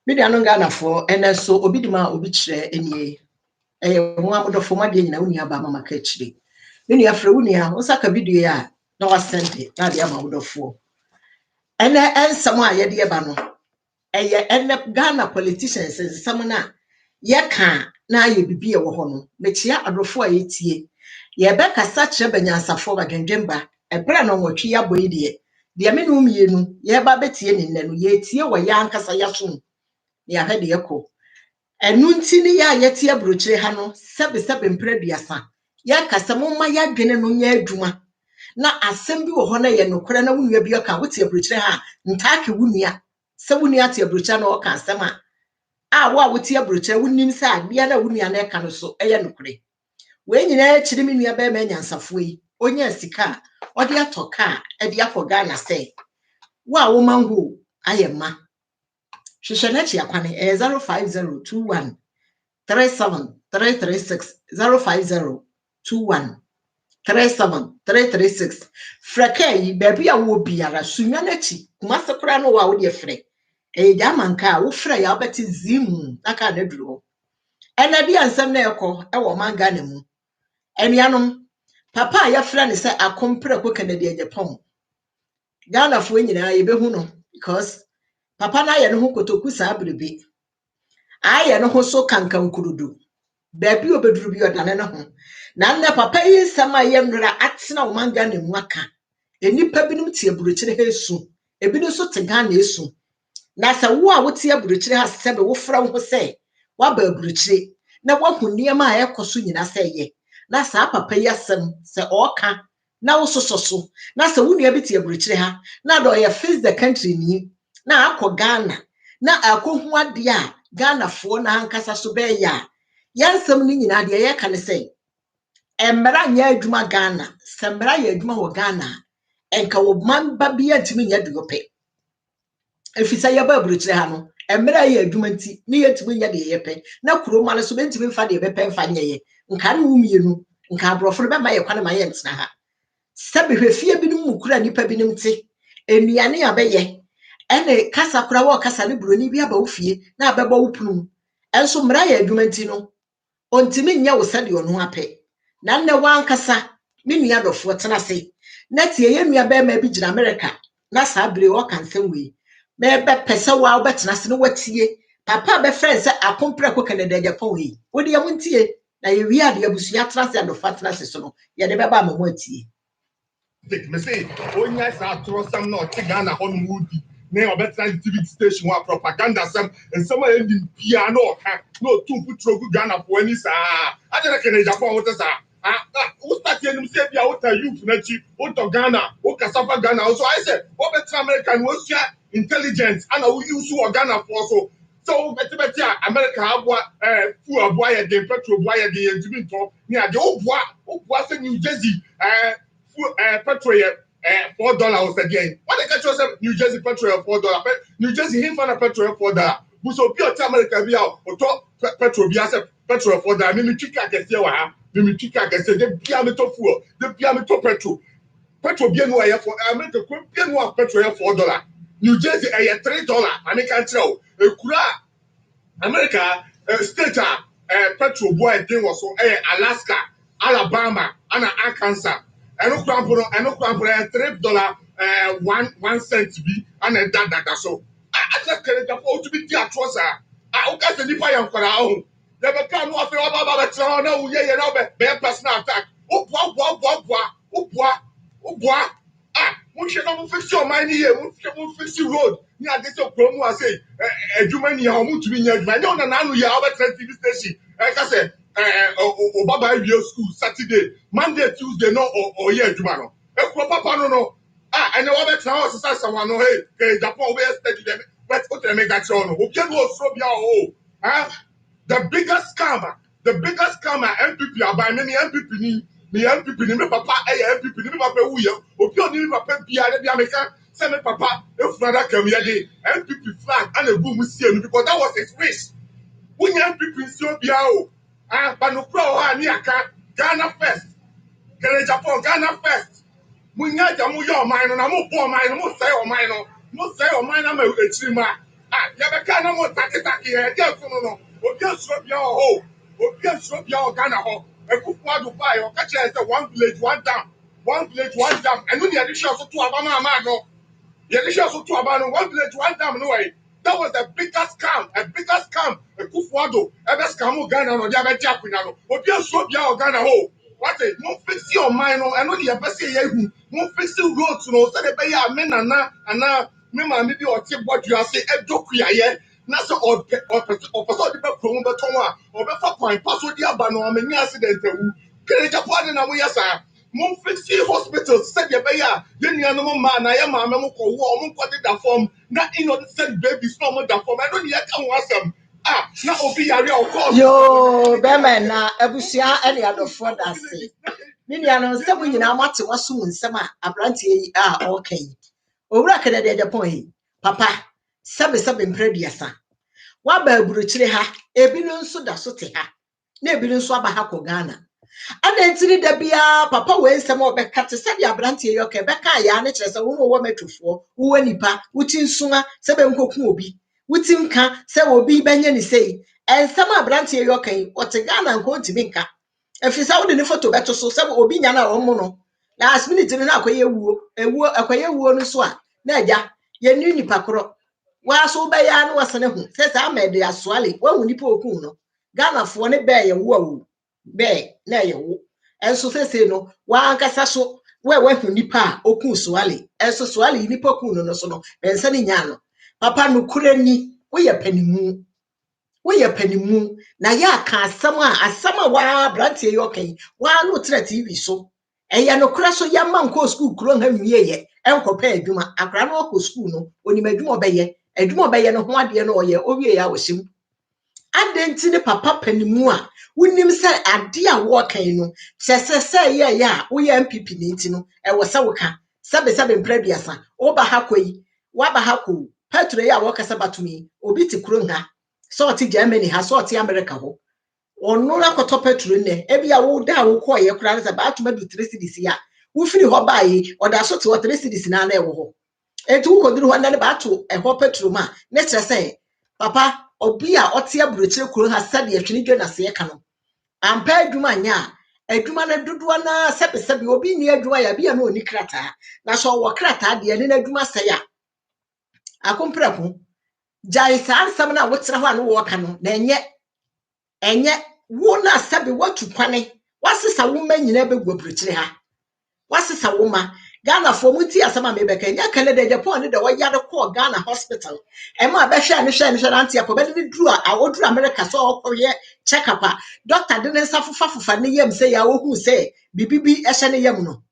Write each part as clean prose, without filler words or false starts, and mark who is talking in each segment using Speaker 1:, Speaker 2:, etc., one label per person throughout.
Speaker 1: Media no Ghana for and so obidima obi kire enie. Ho amodofo ma de nyina woni aba mama ka kire. Me nua fra woni a wosaka video a na wasente na de ama wodofo. Ene ensam a ye de ba no. Eye ene Ghana politicians ensam na ye ka na ye bibie wo ho no. Mechia adofo a yetie. Ye be kasa kire banyansafo bagendwemba. Ebra no nwotwe ya boyi de me no mienu ye ba betie ne nne no ye tie wo ya ankasa ya so. Ya hade yako enu nti ni ya yete abrochire ha no sebe mpreduasa ya kasa momma ya dwene no nya adwuma na asem bi wo ho na ye nokore na wunua bi aka wote abrochire ha ntaake wunua se wunua te abrochire na oka asem a wo a wote abrochire wunim se ade na wunua na eka no so eye nokore we nyina chiri mi nua ba ma nyansafo yi onya sika ode atoka ade akoga na se wo a wo mango ayema Shishanachi akwane 05021 37336 05021 37336 Freke baby a wo biara sunyanachi kumase kura no wa wo de frɛ jamanka wo frɛ ya beti zim aka na duro ena di ansam na ekɔ ɛwɔ manga ne mu enianom papa ya frɛ ne sɛ akompre ko Canada Japan Ghana fo nyina ye behu no because papa na ye no ho kotoku sa abrebe aye no ho so kankan kurudu baby obeduru bi odane no ho na nne papa yi nsama ye nwra atena o manga ne mu aka enipa binum tie burukyire ha esu ebi so te Ghana esu na sa wo a wote burukyire ha sebe wo fra wo se wa ba burukyire na wahu niema a ekoso nyina se ye na sa papa yi asem se oka na wo sososo na sa wo nua bi tie burukyire ha na do ye face the country ni na akọ Ghana na akohu ade a Ghana fo na hankasa so be ya yansam ni nyina de ye ka ne sei embra nya adwuma Ghana sembra ya adwuma wo Ghana enka wo mamba bia ntimi nya duope efisa ya ba burukyire ha no embra ya adwuma nti ne yetimi nya de ye pe na kuroma no so bentimi mfa de be pe mfa nya ye nka ne wumienu nka abrofo be ma ye kwane ma ye ntena ha sebe hwefie binum mukura nipa binum ti enuane ya be ye ene kasa kura wo kasa ne broni bi aba wo fie na abeba wo punu enso mra ya adwuma nti no ontimi nya wo sade ono ape na nne wan kasa me nua dofo tena se na tie ye nua be ma bi gina America na sa bre wo kansem we me be pese wa wo betena se no watie papa be friend se akompre ko Canada Japan we wo de yam ntie na ye wi ade abusua tena se adofa tena se so no ye de be ba ma ho atie
Speaker 2: me say onya sa trosam na o te Ghana hon mudi ne obetran TV station wa propaganda sam ensama ending piano ha no tun futrogu Ghana for any sa adere kene Japan what sa who start enim say bia what youth na chi what Ghana what cassava Ghana also I said what better American was intelligence and who use Ghana for so better America abwa fu abwa ya de petrol abwa ya de entimi to ni ade obwa say New Jersey petrol $4 was again. What they catch yourself New Jersey petrol $4. New Jersey him find a petrol $4. Buso pure America be out or top petrol be as petrol $4. Mimi chika can say wa. Mimi chika can say they be me to fuel. They be me to petrol. Petrol be no air for America. Be no petrol $4. New Jersey $3. American tell. Kura America state petrol boy thing was so Alaska, Alabama, and Arkansas. And no $3 1 cent be and that so I just can't afford to be dear trousers. I got the Nipa and for our own. Never can no after about no yeah no be personal attack. Oh boy we should not fix your money here. We should fix the road. Ni ade so promo I say adwuma ni ha mu tumi nya adwuma. Nya na nanu ya over TV station. Ka say Obaba video school Saturday, Monday, Tuesday no or year adwuma no. Ekuro papa no. And the over now say someone no hey Japan we study them. But what they make that show no. Obi no so bia the biggest scammer MPP abai me MPP ni me MPP ni me papa MPP ni me papa wuye obi oni me papa bia de bia meka say me papa efura kam ye de MPP flag and a boom see no because that was his wish wunya MPP see obia o but no kro ha ni aka Ghana first Japan Ghana first munya jamu yo man no na mo bo man no mo say o man no mo say o man na ma echiri ma yɛbɛka na mo taketake yɛ ɛdeɛ so no obi asuro bia wɔ hɔ obi asuro bia wɔ Ghana hɔ Akufo-Addo baa yɛ ɔka kyerɛ sɛ one village one dam ɛno ne yɛde hyɛ so to aba no ama no yɛde hyɛ so to aba no one village one dam no wɔyɛ that was a bigger scam Akufo-Addo ɛbɛ scam Ghana no ɔde abɛgye akonnwa no obi asuro bia wɔ Ghana hɔ what it mo fix your mind no ɛno ne yɛbɛ sɛ yɛhu mo fix roads no sɛde ɛbɛyɛ a me nana anaa me maame bi ɔte bɔdua ase ɛdɔ kuayɛ na sɛ ɔpɛ sɛ ɔde bɛ kurom bɛtɔn a ɔbɛfa kwan pa so de aba no ɔmanya accident awu kene japan de na moyɛ saa mo fix hospitals sɛdeɛ ɛbɛyɛ a yɛn nuanom mmaa na yɛ maame mo kɔwo a ɔmo nkɔde da fam na innocent babies na ɔmo da fam ɛno ne yɛka ho asɛm na obi yare a ɔkɔɔ
Speaker 1: yo bɛmɛ na abusua ɛne adɔfoɔ da ase ne nuanom nsɛm nyinaa moate waso mu nsɛm a aberanteɛ yi a ɔka yi owura kɛdɛ Japan yi papa sɛbe mprɛduasa waba aburukyire ha ebinom nso da so te ha na ebinom nso aba ha kɔ Ghana adentiri da bia papa we nsɛm ɔbɛka te sɛ de aberanteɛ yi ɔka bɛka ya ne kyerɛ sɛ wo no wɔ mɛtwofoɔ wo nipa wuti nsuma sɛ bɛnkoku obi wuti nka sɛ obi bɛnyɛ ne sei ensɛm aberanteɛ yi ɔka yi ɔte Ghana nko ntimi nka efisa wo de ne foto bɛto so sɛ obi nya na ɔmo no last minute no na akɔyɛ wuo no so a na agya yɛni nipa korɔ waaso bɛya no wasane hu sɛ saa mɛde asoale wahu nipa okun no Ghana foɔ ne bɛɛ yɛ wo awu bɛɛ na yɛ wo ɛnso sɛsɛ no wankasa so wahu nipa a okun soale ɛnso soale nipa kun no so no bɛnsa ne nya no papa no kura ni woyɛ panimu na yɛ aka asɛm a waa brante yɛ ɔkan waa no tra TV so ɛyɛ no kura so yɛ ma nkɔ school kuro ha nwie yɛ ɛnkɔpɛ adwuma akra no ɔkɔ school no onim adwuma ɔbɛyɛ no ho adeɛ no ɔyɛ owie yɛ awɔhyem adenti ne papa panimu a wonim sɛ ade a wɔkan no sɛ yɛ a woyɛ MPP ne nti no ɛwɔ sɛ woka sɛbe mprɛduasa woba ha kɔ yi waba ha kɔ petro yi a wɔkasa batumi obi te kuro ha sɛ ɔte Germany ha sɛ ɔte America hɔ ɔno na kɔtɔ petro ne ebi a wo da wo kɔ yɛ kura sɛ baatuma du 3 cities ya wo firi hɔ ba yi ɔda so te 3 cities na na ɛwɔ hɔ etu wo koduru hɔ na ne baato ɛhɔ petro ma ne kyerɛ sɛ papa obi a ɔte aburokyire kuro ha sɛde atwene dwa na se yɛ ka no ampa adwuma nya adwuma na dodoɔ na sɛbe obi ni adwuma ya bia na oni krataa na so wɔ krataa de ne adwuma sɛ ya akomprako jai saa nsɛm na wotra hɔ a no wɔka no na enye wo na sɛbe watu kwane wasesa wo ma nyina begu aburokyire ha wasesa wo ma Ghana for muti asama mebeka nya Canada Japan ne da wɔyare kɔ Ghana hospital ɛma abɛhwɛ ne hwɛ nanti apɔbɛde ne duru a woduru America so ɔkɔyɛ check up a doctor de ne nsa fofa ne yam sɛ ya wohu sɛ bibibi ɛhye ne yam no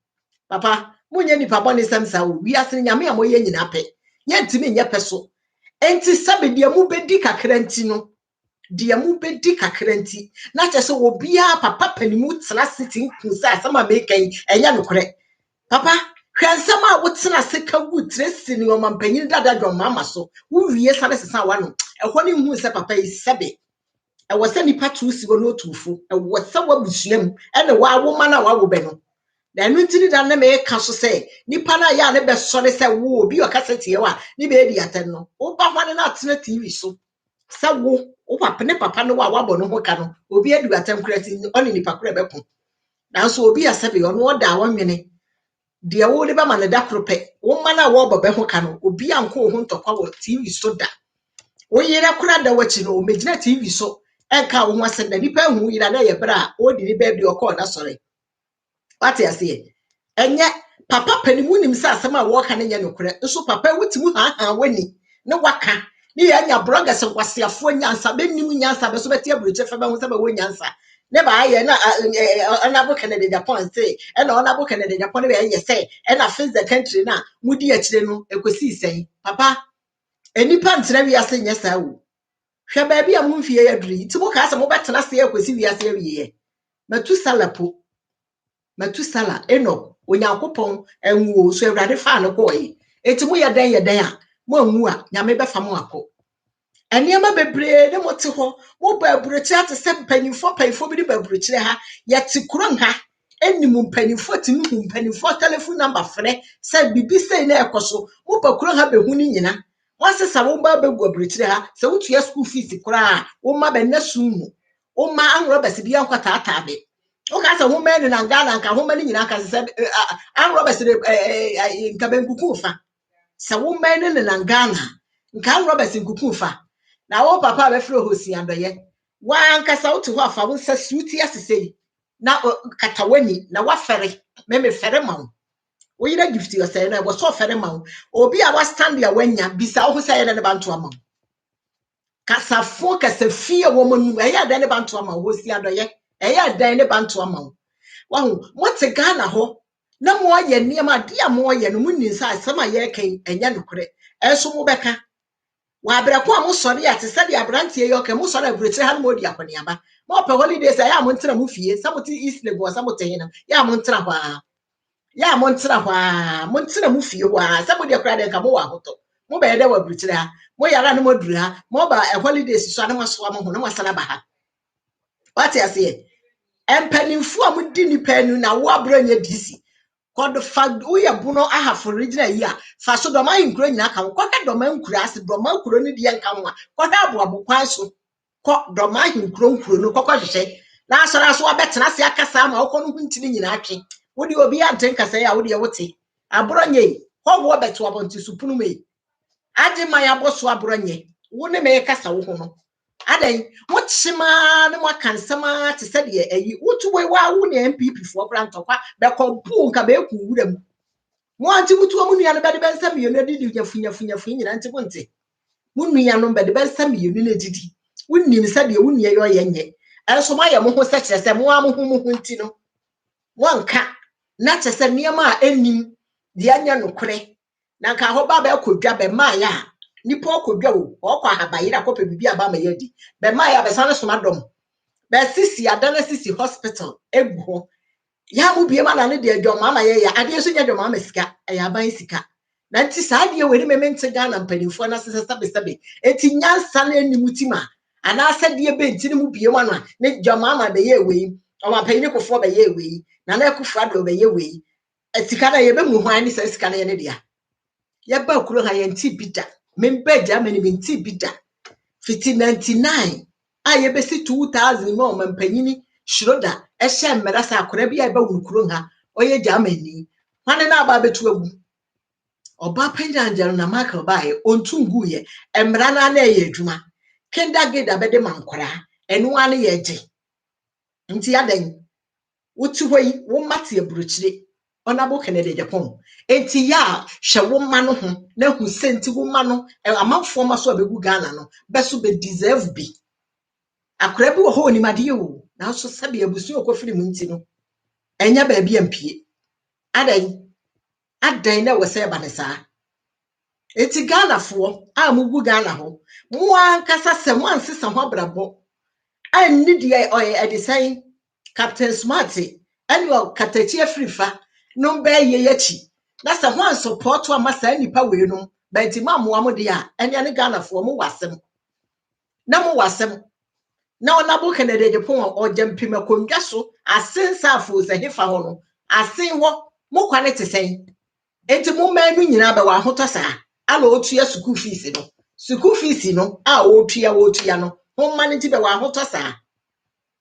Speaker 1: papa munye nipa bɔne sɛm sa wo wi asene nyame a moyɛ nyina pɛ yɛntimi nyɛ pɛ so enti sɛbe de mu bedi kakra nti no de mu bedi kakra nti na kyɛ sɛ obia papa panimu tsena sitting ku sɛ asama meka yi ɛnya nokorɛ papa hwɛnsɛm a wotena se ka gu tresi ne ɔmampanyin dada dwom mama so wo wie sane sesa wa no ɛhɔ ne hu sɛ papa yi sɛbe ɛwɔ sɛ nipa tu si wɔ no tufo ɛwɔ sɛ wabusuam ɛne wawo ma na wawo bɛ no na ɛno ntini da na meka so sɛ nipa na ya ne bɛsɔre sɛ wo obi ɔkasa tie wa ne be di atɛn no wo ba hɔ ne na atena TV so sɛ wo papa ne papa no wa wabɔ no ho ka no obi adu atɛn kura ti ɔne nipa kura bɛko na so obi asɛbe ɔno ɔda awonwene de wo de ba ma ne da krope wo ma na wo bɔbɛ ho ka no obi anko ho ntɔkwa wɔ TV so da wo yere kura da wachi no o megyina TV so enka wo ho asɛm na nipa hu yira na yɛ bra a o di ne ba bi ɔkɔ na sɔre wate ase enye papa panimu nim sɛ asɛm a wo ka ne nyɛ nokora nso papa wutimu ha wani ne waka ne yɛ nya bloggers nkwasiafo nyansa benim nyansa be so bɛte aburuche fa ba ho sɛ ba wo nyansa ne ba aye na Honorable Kennedy Japan say and Honorable Kennedy Japan be aye say and face the country na mudi akire no ekosi sen papa enipa ntra wi ase nya sa wo hwe ba bia mo mfie ya duri ti mo ka ase mo betena se ekosi wi ase wiye matu sala eno onyankopon enwo so awurade fa no koyi eti mo ye den a mo anwu a nyame be fa mo akọ eniema bebre ne mote ho mo ba aburokyire ate se mpanifo bi ne ba aburokyire ha yete kuro ha enimu mpanifo timi mpanifo telephone number frɛ se bibi sei na ekoso mo ba kuro ha behu ni nyina Once sa wo ba begu aburukyire ha se wo tua school fees kura wo ma be na sumu wo ma anro besi bi ankwata atabe o ka sa wo ma ni na Ghana nka wo ma ni nyina ka se anro besi nka be nkuku fa se wo ma ni na Ghana nka anro besi nkuku fa na wo papa be fro hosi adoye wa anka sa wo tu ho afa wo sa suti asesei na katawani na wa fere me fere ma wo yira gift yo say na wo so fere ma obi a wa stand ya wanya bisa wo say na ne banto ama kasafo kasafie wo manu eya dan ne banto ama wo si adoye eya dan ne banto ama wa hu mo te Ghana ho na mo ye niam dia mo ye no munni sa asema ye kan enya nokure enso mo beka wa abrako a mo sori ate se dia brantie ye okay mo sori abrete ha mo di akoniaba mo pe holidays ya mo ntena mo fie sa mo ti East Lagos sa mo te hina ya mo ntena hwa ya mo ntena mo fie hwa sa mo di akra de ka mo wa hoto mo be de wa abrete ha mo yara no mo duru ha mo ba holidays so na mo so mo ho na mo sala ba ha what you say empanimfu a mo di nipa anu na wo abranya DC God fact we are buno aha for original year fa so do man nkuro nyina ka ko ka do man nkuro ase do man nkuro ni de nka nwa ko da abo abokwan so ko do man nkuro no kokko hwehwe na asora so abetena se akasa ma ko no huntini nyina atwe wo de obi ante nkasa ya wo de wote abronye ho wo beto abonti supunu me ade man aboso abronye wo ne me kasa wo ho no adan wochima ne mwakansama te se de ayi wotuwe wa wo ne MPP fo brantokwa be kompu nka be ku wuram mo anti mutu mu nua no be de bensa miyo na didi nyafunya nyina nti bonte mu nua no be de bensa miyo na didi wunnim se de wo nua yo yenye enso ma ye mo ho se kire se mo amohu mu nti no wonka na te se niam a enim de anya nokure na nka ho ba be kodwa be ma ya nipa okodwa wo okwa habayira akopɛ bibi aba ma yadi be ma ya be sane soma dom be sisi adana sisi hospital egu ho ya mu bie ma na ne de adwoma ma ye ya ade so nya adwoma ma sika ya ban sika na nti saa de we ni mente Ghana mpanimfo na sese sabe enti nyansa na animutima ana asade be enti ne mu bie ma na ne adwoma ma be ye we o ma panyi kofo be ye we na na kufu ado be ye we sika na ye be mu hwan ni sika na ye ne dia ye ba kuro ha ye nti bida membe Germany minti bida fiti 99 aye besi 2000 no mampanyini Schroeder ehye mmera sa akora bia eba wukuro ha oye Germany hwane na aba betu agu oba panjanjalo na Michael bae ontungu ye mmera na ye adwuma kindergarten bede mankora enu ane ye je nti adan wotu hoyi wo mate aburukyire Honorable Kennedy Japan enti ya hwe wo ma no ho na hu senti wo ma no amanfo ma so abegu Ghana no beso be deserve bi akora bi wo ho ni made o na so sabe abusu okofiri mu nti no enya ba bi ampie adan na wo se ba ne saa enti Ghana fo a mugu Ghana ho mo ankasa se mo ansesa ho brabo anni de oye edisan Captain Smarty annual katachi afrifa no be ye yachi na se ho support wa masa nipa we no ba nti mamoa mo de a enya ne Ghana fo mo wasem na mo wasem na Honorable Kennedy Japan o jempim akondwa so asen safo se hefa ho no asen ho mo kwane te sen enti mo manu nyina ba wa hoto saa ala otua school fees no a otua no ho ma ne ti ba wa hoto saa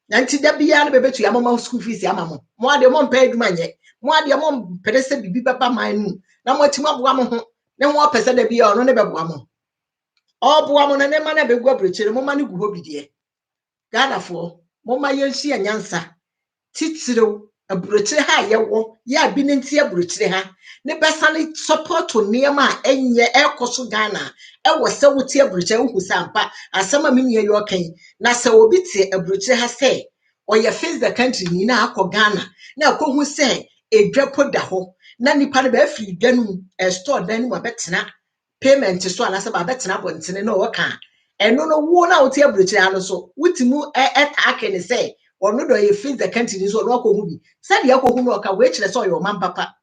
Speaker 1: na nti da bia na bebetu ya mama school fees ya mama mo ade mo mpa adwuma nye mo ade mo perese bibi baba man nu na mo ti mo boa mo ho ne ho pese da bia ono ne beboa mo oboa mo na ne ma na begu abrochere mo ma ne gu ho bidie Ghana fo mo ma yensi anyansa titiro abrochere ha yewo ya bi ne nti abrochere ha ne besane support niam a enye ekoso Ghana ewo se wote abrochere hu sampa asema me nie yo kan na se obi te abrochere ha se oye face the country ni na akọ Ghana na akohu se edwapo da ho na nipa ne ba afiri danu store danu ma betena payment so ana se ba betena bontene na o ka eno no wo na wote abrochere ano so wutimu taake ne se ono do ye face the country ni so no akohu bi se de akohu no ka we kire so yo man papa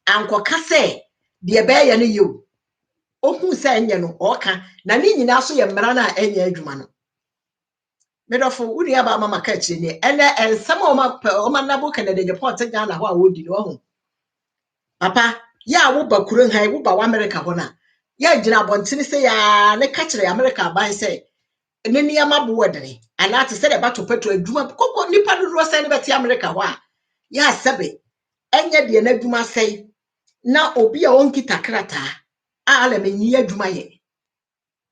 Speaker 1: anko ka se de be ye ne yo ohun se enye no o ka na ni nyina so ye mmara na enye adwuma no medofo uri aba mama ka kire ni ene ensama o ma nabo Kennedy Japan te Ghana ho a wodi no ho papa ya wo ba kuro han wo ba wa America ho na ya gyina abɔntene sɛ ya ne ka kyerɛ America aban sɛ ne nneɛma bo wɔdene anaa te sɛ de bato petro adwuma kɔkɔ nipa dodoɔ sɛ ne bɛte America hɔ a ya sɛbe ɛnyɛ deɛ n'adwuma sɛe na obi a ɔnkita krataa a ala menni adwuma yɛ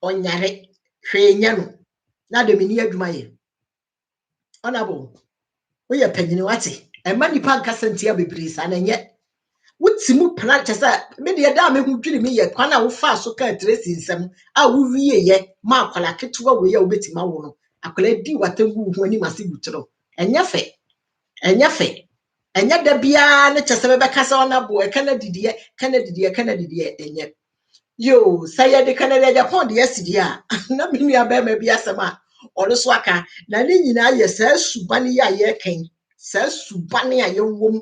Speaker 1: ɔnyare hwee nyɛ no na de menni adwuma yɛ ɔnabo woyɛ panyini wate ɛma nipa nkasa ntia bebree sa na nyɛ wotimu plan kyɛ sɛ me deɛ da me hu dwiri me yɛ kwan a wofa so ka Tracy nsɛm a wowie yɛ ma akwala ketewa we yɛ wobetima wo no akwala di watangu hu ani mase butro ɛnyɛ fɛ ɛnyɛ da bia ne kyɛ sɛ bɛka sɛ ɔnabo ɛka na didiɛ ɛnyɛ yo sɛ yɛ de Canada Japan de asidi a na me nua bɛ ma bi asɛm a ɔno so aka na ne nyinaa yɛ saa subane yɛ a yɛkɛn saa subane a yɛwom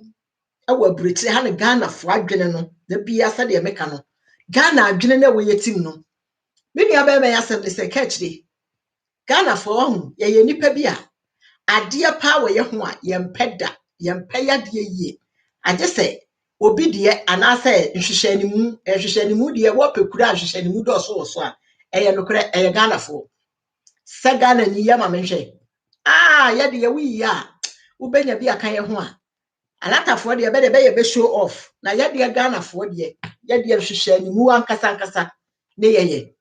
Speaker 1: ɛwɔ aburokyire ha ne Ghana fo adwene no da bia sɛ de meka no Ghana adwene na wɔyɛ tim no me nua bɛ ma yɛ asɛm de sɛ ka kyire Ghana fo ɔho yɛ nipa bi a adeɛ pa wɔ yɛ ho a yɛmpɛ da yɛmpɛ yadeɛ yie agye sɛ obi deɛ anaasɛ nhwehwɛnimu deɛ wɔpɛkura nhwehwɛnimu dɔɔso wɔ so a ɛyɛ nokorɛ ɛyɛ Ghana fo sɛ Ghana ni yɛ ma menhwɛ yɛde yɛ wuyi a wobɛnya bi aka yɛ ho a alatafoɔ deɛ bɛyɛ bɛ show off na yɛde Ghana fo deɛ yɛde nhwehwɛnimu ankasa ne yɛyɛ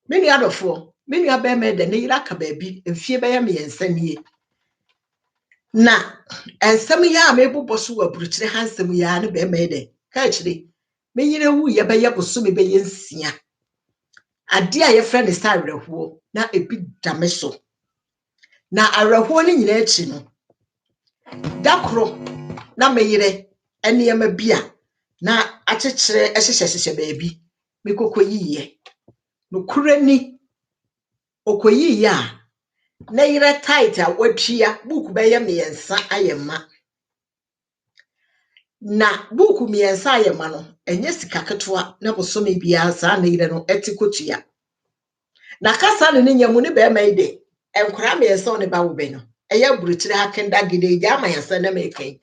Speaker 1: me nua adɔfoɔ me nua bɛmɛ de ne yira aka baabi mfie bɛyɛ me yɛnsa nie na ensɛm yɛ a mebobɔ so wɔ aburokyire ha nsɛm yɛ a ne bɛmɛ de ka kyire me yire wu yɛ bɛyɛ bosome bɛyɛ nsia ade a yɛfrɛ ne sɛ awerɛhoɔ na ebi dame so na awerɛhoɔ ne nyina akyi no dakoro na me yire nneɛma bi a na akyekyere ɛhyehyɛ baabi me kokɔ yiye no kurani okoyiye a na yire tight a watwia book bɛyɛ mmiɛnsa ayɛma na book mmiɛnsa ayɛma no ɛnyɛ sika ketewa na bosome bia saa na yire no ɛte kotua na kasa ne nyamu ne bɛma ide enkora mmiɛnsa ne ba wo bɛ no ɛyɛ burukyire ha kenda gide gya amansa na mekai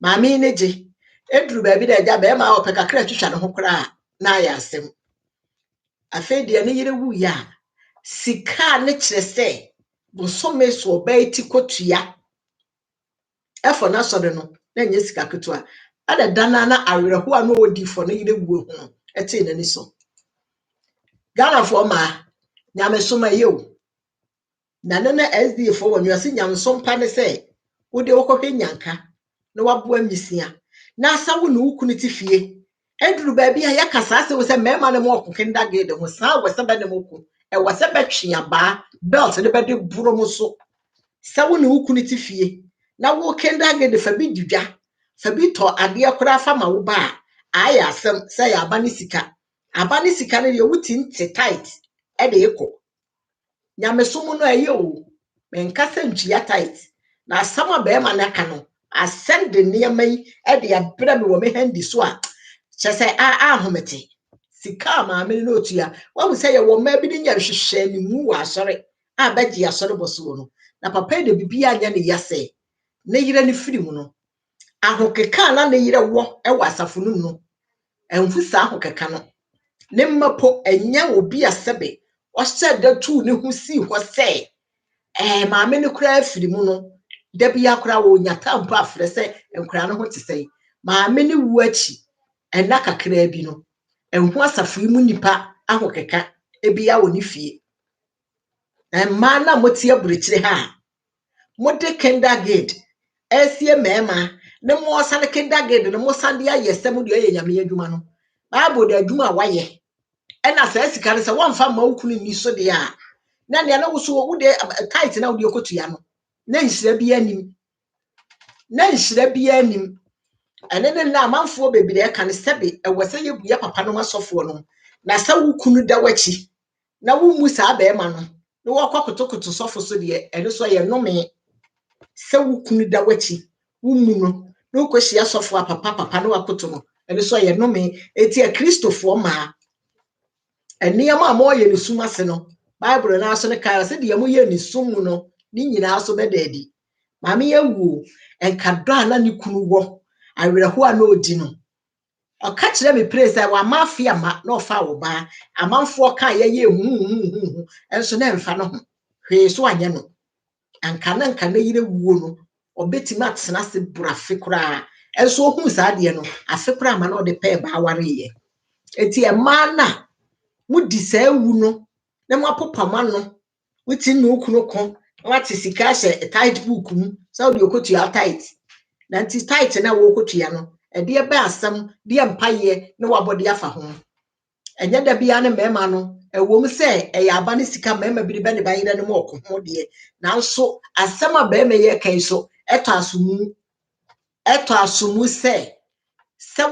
Speaker 1: maame ne gye eduru baabi da gya bɛma a opɛ kakra twitwa ne ho kora na ayɛ asɛm afei de ne yire wu ya sika ne kyerɛ sɛ bosome so ɔbɛti kotua ɛfɔ na sɔre no na nyɛ sika ketewa ada dana na awerɛho a no odi fɔ ne yire wu ho ɛte n'ani so Ghana fo ma nyame so ma yew na ne SD fo wɔ nwase nyame so mpa ne sɛ wode wokɔhwɛ nyanka na waboa misia na asawo ne wukunu ti fie eduru baabi a yakasa sɛ wo sɛ mɛma ne mo ɔkokenda gede ho saa wɔ sɛ bɛ ne mo ko ɛwɔ sɛ bɛtwe aba belt ne bɛde buro mo so sɛ wo ne wukunu ti fie na wo kenda gede fa bi didwa fa bi tɔ adeɛ kora fa ma wo ba a ayɛ asɛm sɛ yɛ aba ne sika ne deɛ wuti nte tight ɛde ekɔ nyame so mu no ɛyɛ o menka sɛ ntwia tight na asɛm a bɛma na ka no asɛm de nneɛma yi ɛde abrɛ me wɔ me handi so a kyɛ sɛ ahomete sika maame no otua wahu sɛ yɛ wɔ ma bi ne nya hwehwɛ ne mu wɔ asɔre a bɛgye asɔre bɔ so no na papa de bibia anya ne yase ne yire ne firi mu no ahokeka na ne yire wɔ ɛwɔ asafo no no ɛnfu saa ahokeka no ne mapo enya obi asebe ɔhyɛ da tu ne hu si hɔ sɛ maame ne kura afiri mu no da bia kura wɔ nyata mpo afrɛ sɛ nkura no ho te sɛ maame ne wu achi ɛna kakra bi no ɛnhu asafo mu nipa ahokeka ebia wɔ ne fie ɛma na motie aburokyire ha mode kindergarten ɛsie mɛma ne mo sane kindergarten ne mo sande ayɛ sɛm de ayɛ nyame adwuma no bible de adwuma wayɛ ɛna sɛ sika ne sɛ wɔmfa ma wukunu ni so de a na ne na wo so wo de tight na wo de okotua no na nhyira bi anim ɛne ne na amanfo bebree aka ne sɛbe ɛwɔ sɛ yɛbuya papa no masɔfo no na sɛ wukunu da wachi na wo mu saa bɛɛma no na wɔkɔ kotokoto sɔfo so de ɛne so yɛ nome sɛ wukunu da wachi wo mu no na wokohyia sɔfo a papa no wakoto no ɛne so yɛ nome eti a kristofo ma ɛnneɛma a mo yɛ ne sum ase no bible na so ne kae sɛ de mo yɛ ne sum mu no ne nyinaa so bɛdaadi maame yɛwu ɛnkadɔ a na ne kunu wɔ awerɛho a na odi no o ka kire me praise wa mafia ma no fa wo ba amanfo ka ye hu enso na mfa no ho hwe so anye no anka na yire wuo no obetima atena se burafe kura enso ohu sa de no afe kura ma na o de pe ba ware ye eti e ma na mudi sa ewu no na mo apopama no wuti no okuno kon wati sika hye tight book mu so de okotu ya tight na nti tight na wo okotu ya no e de ba asam de empaye na wabode afa ho enye da bia ne mema no ewom se e ya aba ne sika mema bi be ne ba yire ne mo okho de nanso asam aba me ye kan so eto asumu se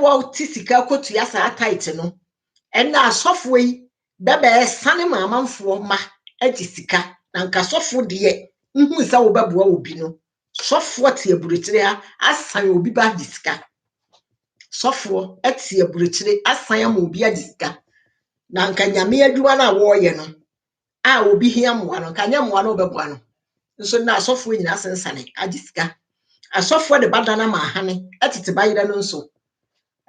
Speaker 1: wo ti sika kotu ya sa tight no ena asofo yi bebe sane mamanfo ma agi sika na nka sofo de nhu sa wo beboa obi no sofo te aburetire ha asan obi ba agi sika sofo ete aburetire asan ama obi agi sika na nka nyame adwuma na wo ye no a obi hia moa no nka nyame moa no beboa no nso na asofo nyina sensane agi sika asofo de badana ma hane etete bayire no nso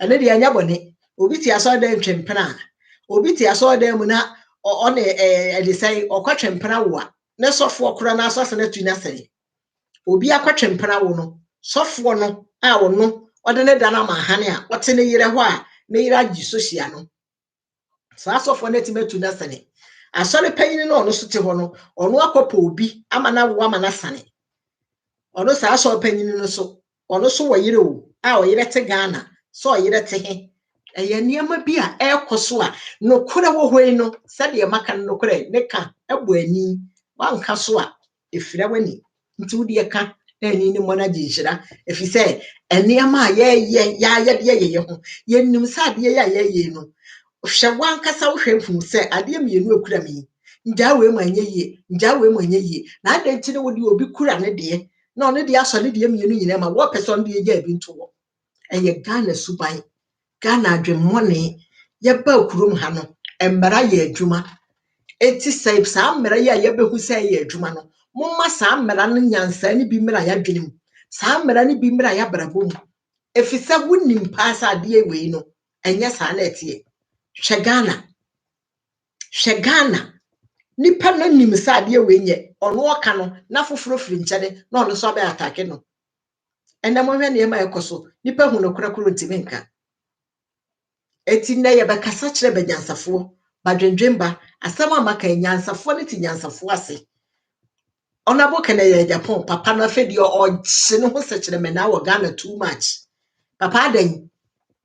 Speaker 1: ene de anya bone obi ti aso da ntwempena obi ti aso da mu na o ne de sai okwatwempena wo a ne sofo okura na aso na tu na sai obi akwatwempena wo no sofo no a wo no o de ne dana ma hane a wote ne yire ho a ne yire agi sosia no sa sofo na ti metu na sai asore panyin no no so te ho no ono akopa obi ama na wo ama na sane ono sa asore panyin no so ono so wo yire o a o yire te Ghana so yire te he eye niam bi a ekoso a no kore wo hoi no se de maka no kore ne ka ebo ani wanka so a efira wani nti wudi eka ani ni mo na jinhira efise eniam a ye de ye ho ye nim sa de ye no hwe wanka sa wo hwe fun se ade mienu ekura mi nja we mu anye yi na ade ntine wodi obi kura ne de na one de aso ne de mienu nyina ma wo person de ye bi nto wo eye Ghana suban Ghana adwemmone yeba kurom ha no embara ye adwuma enti sai sa mmara ye yebehu sai ye adwuma no momma sa mmara no nyansa ni bi mmara ya dwenem sa mmara ni bi mmara ya brabom efisa wunnim paasa de we no enye sa na etie hwe Ghana nipa no nim sa de we nye ono oka no na foforo firi nkyede na ono so be atake no ene mo hwe ne ma ekoso nipa hu no kura ntimi nka eti na ye bekasa kire benyansafo badwendwemba asama maka nyansafo ne ti nyansafo ase ona boka na ye Japan papa na fedi o gye no ho sekire me na wo Ghana too much papa adan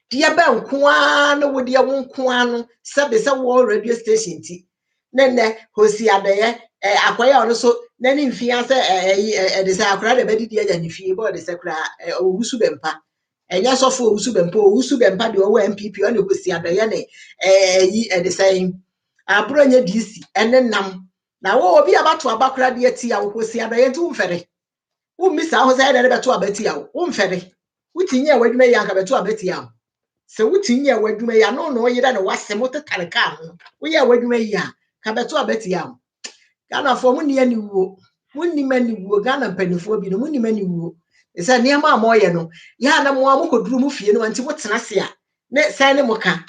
Speaker 1: dia ba nkoa na wo dia wo nkoa no sebe se wo radio station ti ne hosi adaye akoya ono so na ni mfia se de se akora de bedi dia ni fie bo de se kura owusu bempa enya sofo owusu bempa de owo MPP on hosi adaye ne de se abro nya DC ene nam na wo obi abato abakora de ati ya hosi adaye nti umfere ummisa ho se de beto abati ya umfere utinye wadwuma ya ka beto abati ya se wutinye wadwuma ya no no yira na wasem otetare ka ho wo ya wadwuma ya ka beto abati ya Ghana for munni ani wuo munni mani wuo Ghana mpanifo bi no munni mani wuo esa niam a mo ye no ya na mo amokoduru mu fie no anti wotena se a ne sai ne moka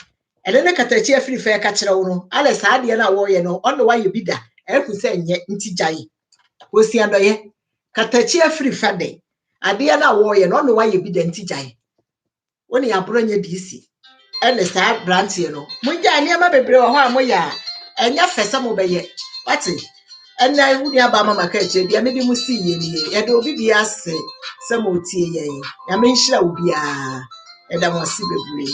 Speaker 1: ele ne katachi afiri fa ka kire wo no ale saa de na wo ye no ono wa ye bi da eku se nye nti gyae osi adoye katachi afiri fa de ade na wo ye no ono wa ye bi da nti gyae woni abro nya DC ene saa branch ye no munja niam bebre wo ho a mo ya enya fese mo be ye wati ena wudi aba mama ka eche bia me di musi ye ni ye de obi bia ase se mo tie ye ya me nhira obi a e da mo si bebre